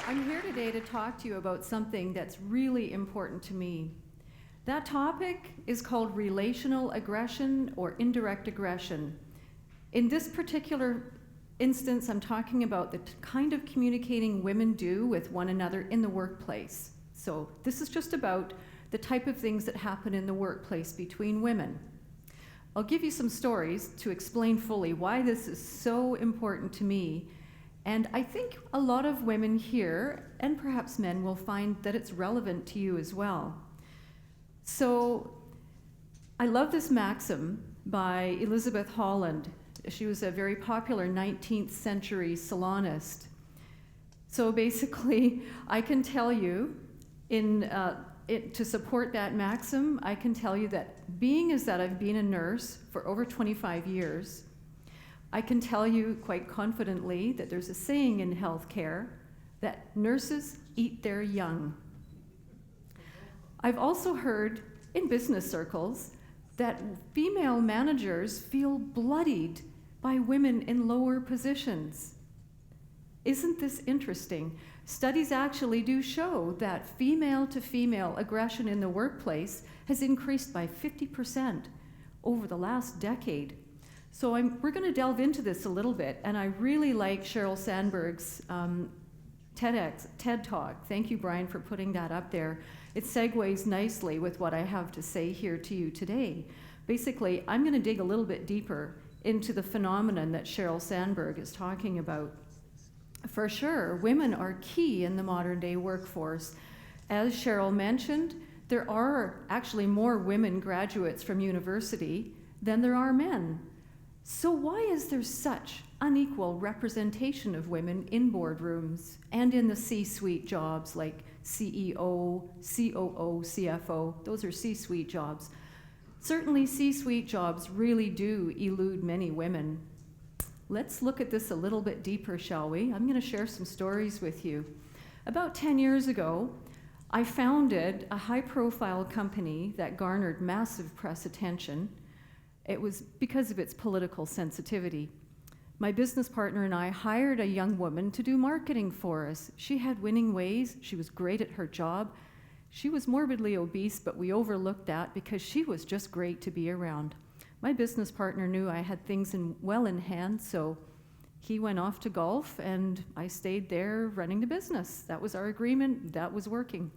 I'm here today to talk to you about something that's really important to me. That topic is called relational aggression or indirect aggression. In this particular instance, I'm talking about the kind of communicating women do with one another in the workplace. So this is just about the type of things that happen in the workplace between women. I'll give you some stories to explain fully why this is so important to me. And I think a lot of women here, and perhaps men, will find that it's relevant to you as well. So I love this maxim by Elizabeth Holland. She was a very popular 19th century salonist. So basically, I can tell you, to support that maxim, I can tell you that being as that I've been a nurse for over 25 years, I can tell you quite confidently that there's a saying in healthcare that nurses eat their young. I've also heard in business circles that female managers feel bloodied by women in lower positions. Isn't this interesting? Studies actually do show that female-to-female aggression in the workplace has increased by 50% over the last decade. So we're going to delve into this a little bit, and I really like Cheryl Sandberg's TED Talk. Thank you, Brian, for putting that up there. It segues nicely with what I have to say here to you today. Basically, I'm going to dig a little bit deeper into the phenomenon that Cheryl Sandberg is talking about. For sure, women are key in the modern day workforce. As Cheryl mentioned, there are actually more women graduates from university than there are men. So why is there such unequal representation of women in boardrooms and in the C-suite jobs like CEO, COO, CFO? Those are C-suite jobs. Certainly C-suite jobs really do elude many women. Let's look at this a little bit deeper, shall we? I'm going to share some stories with you. About 10 years ago, I founded a high-profile company that garnered massive press attention. It was because of its political sensitivity. My business partner and I hired a young woman to do marketing for us. She had winning ways. She was great at her job. She was morbidly obese, but we overlooked that because she was just great to be around. My business partner knew I had things well in hand, so he went off to golf and I stayed there running the business. That was our agreement. That was working.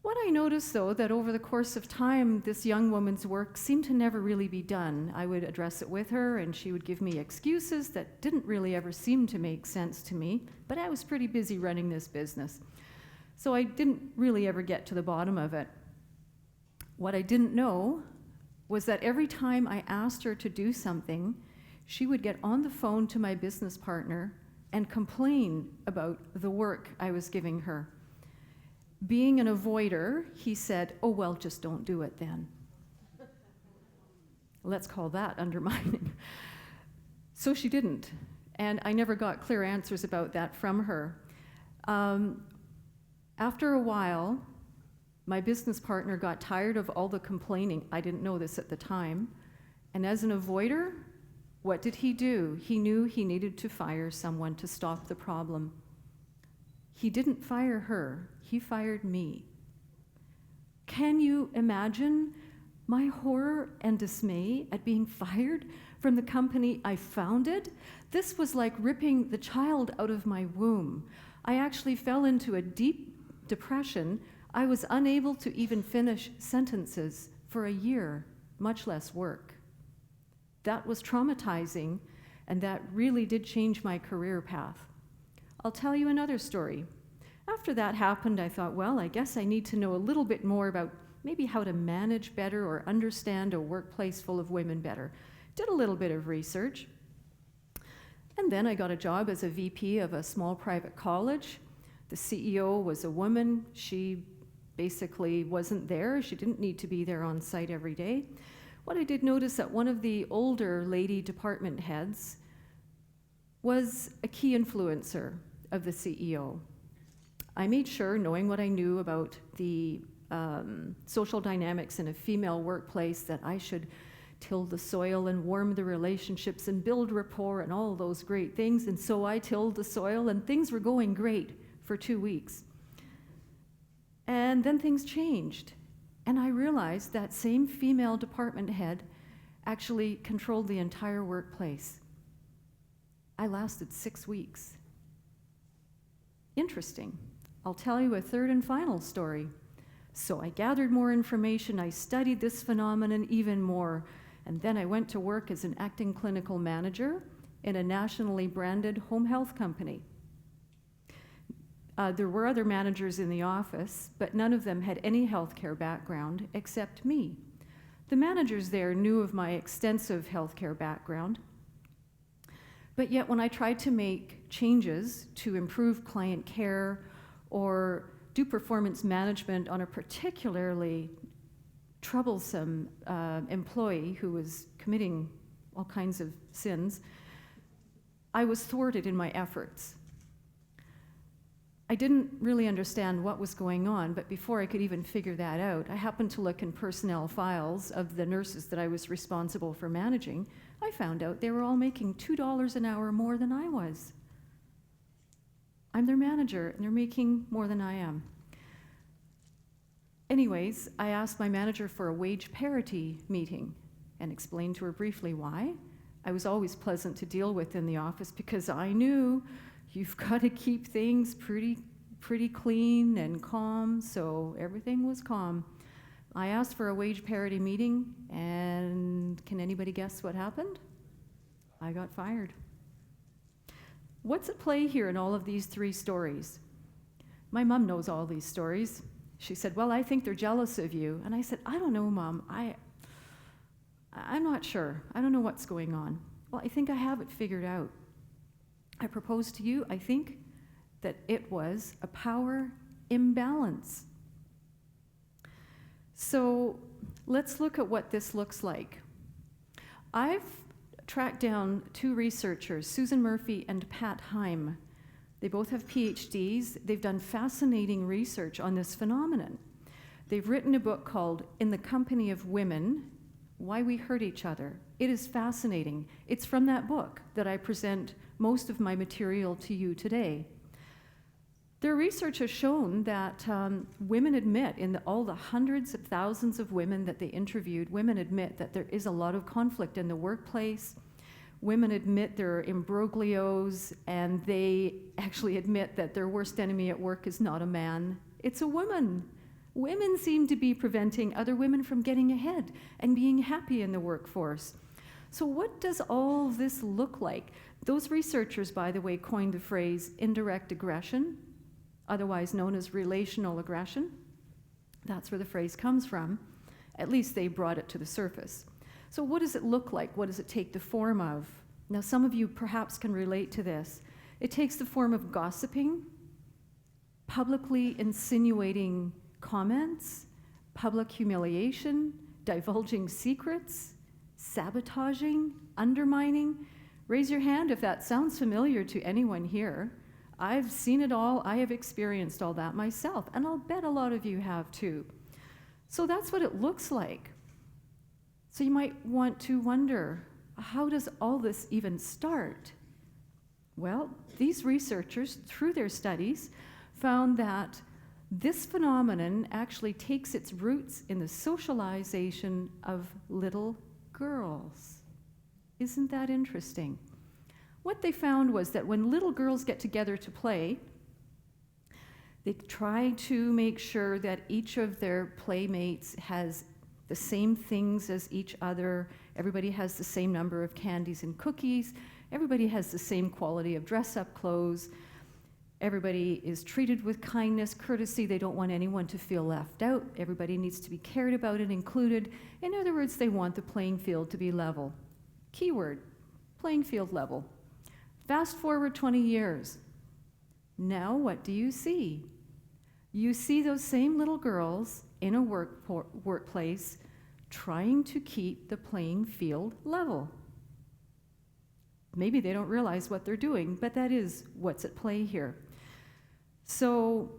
What I noticed, though, that over the course of time, this young woman's work seemed to never really be done. I would address it with her, and she would give me excuses that didn't really ever seem to make sense to me, but I was pretty busy running this business. So I didn't really ever get to the bottom of it. What I didn't know was that every time I asked her to do something, she would get on the phone to my business partner and complain about the work I was giving her. Being an avoider, he said, "Oh, well, just don't do it then." Let's call that undermining. So she didn't, and I never got clear answers about that from her. After a while, my business partner got tired of all the complaining. I didn't know this at the time. And as an avoider, what did he do? He knew he needed to fire someone to stop the problem. He didn't fire her, he fired me. Can you imagine my horror and dismay at being fired from the company I founded? This was like ripping the child out of my womb. I actually fell into a deep depression. I was unable to even finish sentences for a year, much less work. That was traumatizing, and that really did change my career path. I'll tell you another story. After that happened, I thought, well, I guess I need to know a little bit more about maybe how to manage better or understand a workplace full of women better. Did a little bit of research. And then I got a job as a VP of a small private college. The CEO was a woman. She basically wasn't there. She didn't need to be there on site every day. What I did notice that one of the older lady department heads was a key influencer of the CEO. I made sure, knowing what I knew about the social dynamics in a female workplace, that I should till the soil and warm the relationships and build rapport and all those great things. And so I tilled the soil, and things were going great for 2 weeks. And then things changed. And I realized that same female department head actually controlled the entire workplace. I lasted 6 weeks. Interesting. I'll tell you a third and final story. So I gathered more information, I studied this phenomenon even more, and then I went to work as an acting clinical manager in a nationally branded home health company. There were other managers in the office, but none of them had any healthcare background except me. The managers there knew of my extensive healthcare background, but yet when I tried to make changes to improve client care or do performance management on a particularly troublesome employee who was committing all kinds of sins, I was thwarted in my efforts. I didn't really understand what was going on, but before I could even figure that out, I happened to look in personnel files of the nurses that I was responsible for managing. I found out they were all making $2 an hour more than I was. I'm their manager, and they're making more than I am. Anyways, I asked my manager for a wage parity meeting and explained to her briefly why. I was always pleasant to deal with in the office because I knew you've got to keep things pretty clean and calm, so everything was calm. I asked for a wage parity meeting, and can anybody guess what happened? I got fired. What's at play here in all of these 3 stories? My mom knows all these stories. She said, well, I think they're jealous of you. And I said, I don't know, Mom. I'm not sure. I don't know what's going on. Well, I think I have it figured out. I propose to you, I think, that it was a power imbalance. So let's look at what this looks like. I've tracked down 2 researchers, Susan Murphy and Pat Heim. They both have PhDs. They've done fascinating research on this phenomenon. They've written a book called In the Company of Women, Why We Hurt Each Other. It is fascinating. It's from that book that I present most of my material to you today. Their research has shown that women admit, in all the hundreds of thousands of women that they interviewed, women admit that there is a lot of conflict in the workplace. Women admit there are imbroglios, and they actually admit that their worst enemy at work is not a man, it's a woman. Women seem to be preventing other women from getting ahead and being happy in the workforce. So what does all this look like? Those researchers, by the way, coined the phrase indirect aggression, otherwise known as relational aggression. That's where the phrase comes from. At least they brought it to the surface. So what does it look like? What does it take the form of? Now, some of you perhaps can relate to this. It takes the form of gossiping, publicly insinuating comments, public humiliation, divulging secrets, sabotaging, undermining. Raise your hand if that sounds familiar to anyone here. I've seen it all. I have experienced all that myself, and I'll bet a lot of you have too. So that's what it looks like. So you might want to wonder, how does all this even start? Well, these researchers, through their studies, found that this phenomenon actually takes its roots in the socialization of little girls. Isn't that interesting? What they found was that when little girls get together to play, they try to make sure that each of their playmates has the same things as each other. Everybody has the same number of candies and cookies. Everybody has the same quality of dress-up clothes. Everybody is treated with kindness, courtesy. They don't want anyone to feel left out. Everybody needs to be cared about and included. In other words, they want the playing field to be level. Keyword, playing field level. Fast forward 20 years. Now what do you see? You see those same little girls in a workplace trying to keep the playing field level. Maybe they don't realize what they're doing, but that is what's at play here. So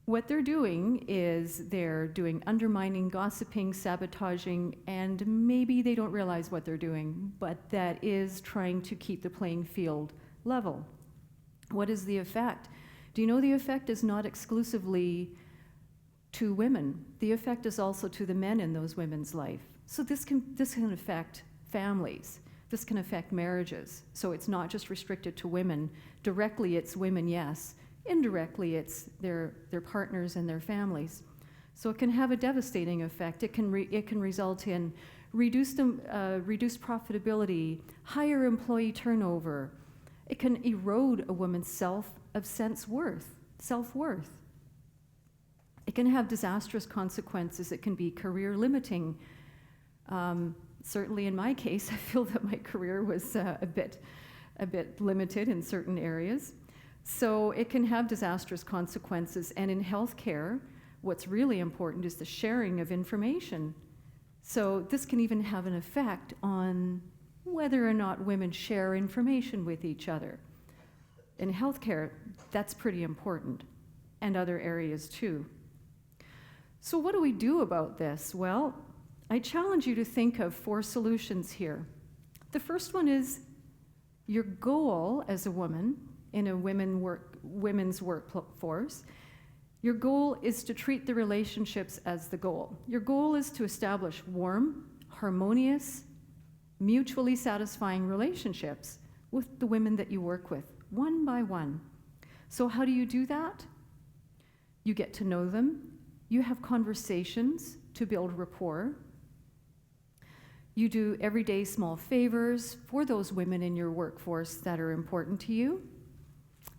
what they're doing is they're doing undermining, gossiping, sabotaging, and maybe they don't realize what they're doing, but that is trying to keep the playing field level. What is the effect? Do you know the effect is not exclusively to women? The effect is also to the men in those women's life. So this can affect families. This can affect marriages. So it's not just restricted to women. Directly, it's women, yes. Indirectly, it's their partners and their families. So it can have a devastating effect. It can result in reduced profitability, higher employee turnover. It can erode a woman's self-worth. It can have disastrous consequences. It can be career limiting. Certainly in my case, I feel that my career was a bit limited in certain areas. So it can have disastrous consequences. And in healthcare, what's really important is the sharing of information. So this can even have an effect on whether or not women share information with each other. In healthcare, that's pretty important, and other areas too. So what do we do about this? Well, I challenge you to think of 4 solutions here. The first one is your goal as a woman in a women's workforce. Your goal is to treat the relationships as the goal. Your goal is to establish warm, harmonious, mutually satisfying relationships with the women that you work with, one by one. So how do you do that? You get to know them. You have conversations to build rapport. You do everyday small favors for those women in your workforce that are important to you.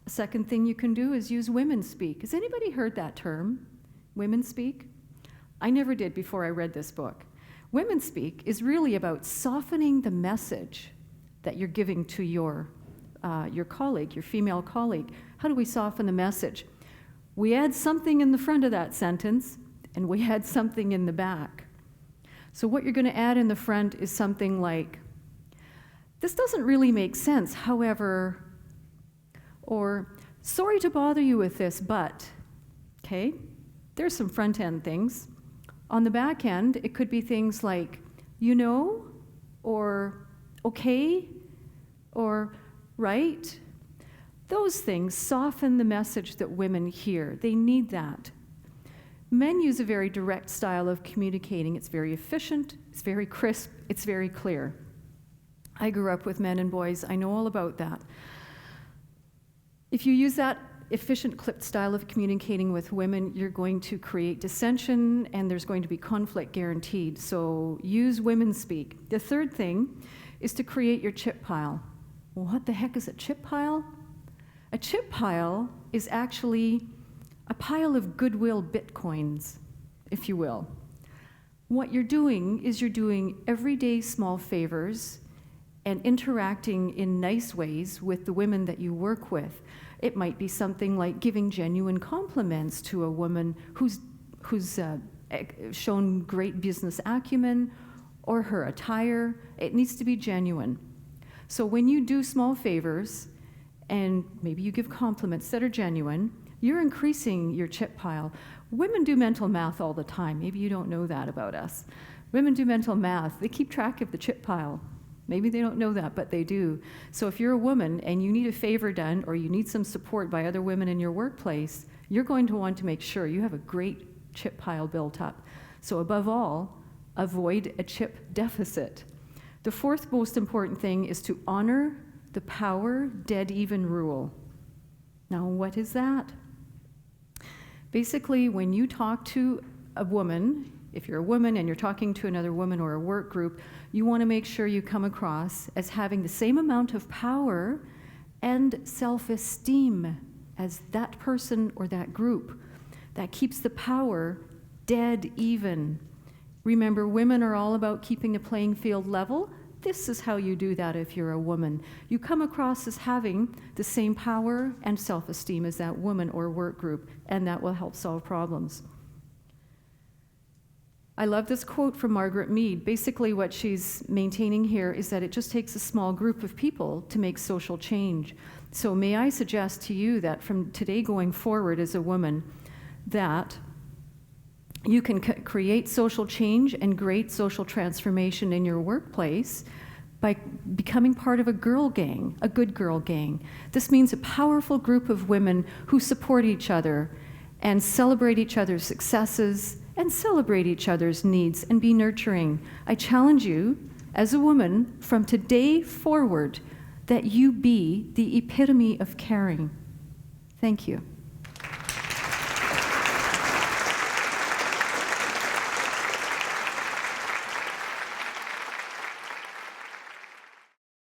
A second thing you can do is use women speak. Has anybody heard that term, women speak? I never did before I read this book. Women speak is really about softening the message that you're giving to your colleague, your female colleague. How do we soften the message? We add something in the front of that sentence, and we add something in the back. So what you're going to add in the front is something like, this doesn't really make sense, however, or sorry to bother you with this, but, okay, there's some front end things. On the back end, it could be things like, you know, or okay, or right. Those things soften the message that women hear. They need that. Men use a very direct style of communicating. It's very efficient, it's very crisp, it's very clear. I grew up with men and boys. I know all about that. If you use that efficient, clipped style of communicating with women, you're going to create dissension and there's going to be conflict guaranteed. So use women speak. The third thing is to create your chip pile. Well, what the heck is a chip pile? A chip pile is actually a pile of goodwill bitcoins, if you will. What you're doing is you're doing everyday small favors and interacting in nice ways with the women that you work with. It might be something like giving genuine compliments to a woman who's shown great business acumen, or her attire. It needs to be genuine. So when you do small favors, and maybe you give compliments that are genuine, you're increasing your chip pile. Women do mental math all the time. Maybe you don't know that about us. Women do mental math. They keep track of the chip pile. Maybe they don't know that, but they do. So if you're a woman and you need a favor done, or you need some support by other women in your workplace, you're going to want to make sure you have a great chip pile built up. So above all, avoid a chip deficit. The fourth most important thing is to honor the power dead even rule. Now, what is that? Basically, when you talk to a woman, if you're a woman and you're talking to another woman or a work group, you want to make sure you come across as having the same amount of power and self-esteem as that person or that group. That keeps the power dead even. Remember, women are all about keeping the playing field level. This is how you do that if you're a woman. You come across as having the same power and self-esteem as that woman or work group, and that will help solve problems. I love this quote from Margaret Mead. Basically what she's maintaining here is that it just takes a small group of people to make social change. So may I suggest to you that from today going forward as a woman, that you can create social change and great social transformation in your workplace by becoming part of a girl gang, a good girl gang. This means a powerful group of women who support each other and celebrate each other's successes and celebrate each other's needs and be nurturing. I challenge you, as a woman, from today forward, that you be the epitome of caring. Thank you.